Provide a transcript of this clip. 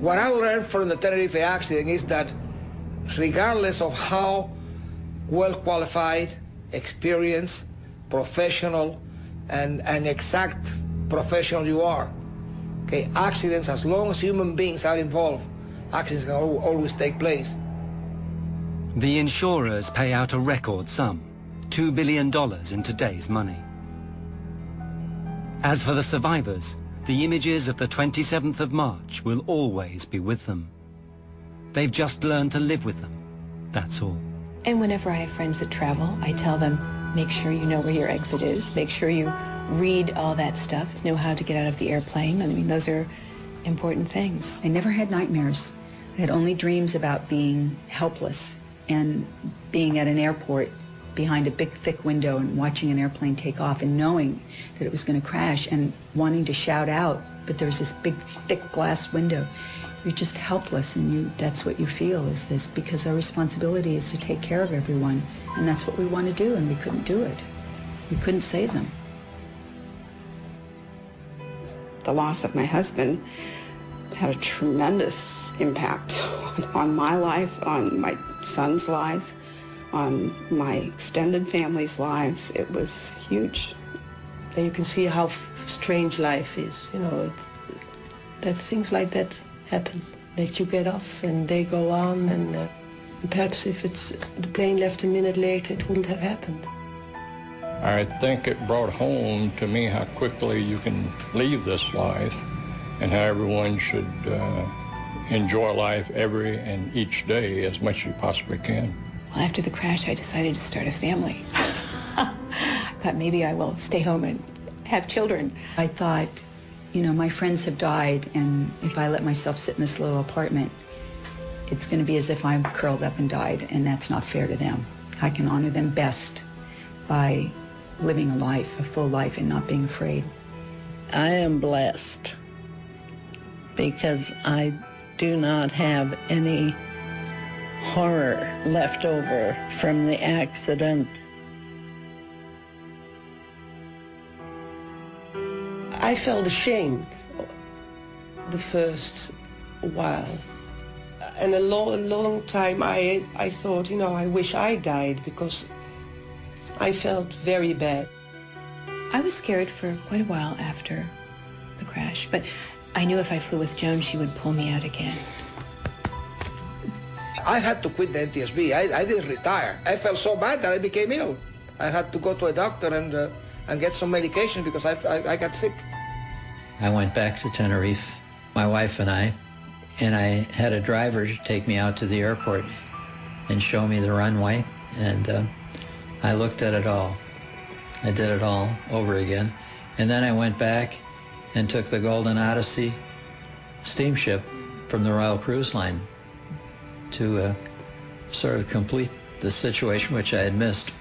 What I learned from the Tenerife accident is that regardless of how well qualified, experienced, professional, and exact professional you are, okay, accidents, as long as human beings are involved, accidents can always take place. The insurers pay out a record sum, $2 billion in today's money. As for the survivors, the images of the 27th of March will always be with them. They've just learned to live with them, that's all. And whenever I have friends that travel, I tell them, make sure you know where your exit is, make sure you read all that stuff, know how to get out of the airplane. I mean, those are important things. I never had nightmares. I had only dreams about being helpless and being at an airport behind a big, thick window and watching an airplane take off and knowing that it was going to crash and wanting to shout out, but there was this big, thick glass window. You're just helpless, and that's what you feel, is this, because our responsibility is to take care of everyone, and that's what we want to do, and we couldn't do it. We couldn't save them. The loss of my husband had a tremendous impact on my life, on my son's lives, on my extended family's lives. It was huge. And you can see how strange life is, you know, that things like that happen, that you get off and they go on, and perhaps if the plane left a minute later, it wouldn't have happened. I think it brought home to me how quickly you can leave this life and how everyone should enjoy life every and each day as much as you possibly can. Well, after the crash, I decided to start a family. I thought maybe I will stay home and have children. I thought, you know, my friends have died, and if I let myself sit in this little apartment, it's going to be as if I'm curled up and died, and that's not fair to them. I can honor them best by living a life, a full life, and not being afraid. I am blessed because I do not have any horror left over from the accident. I felt ashamed the first while. And a long time I thought, you know, I wish I died, because I felt very bad. I was scared for quite a while after the crash, but I knew if I flew with Joan, she would pull me out again. I had to quit the NTSB. I didn't retire. I felt so bad that I became ill. I had to go to a doctor and get some medication because I got sick. I went back to Tenerife, my wife and I had a driver take me out to the airport and show me the runway, and I looked at it all. I did it all over again. And then I went back and took the Golden Odyssey steamship from the Royal Cruise Line to sort of complete the situation which I had missed.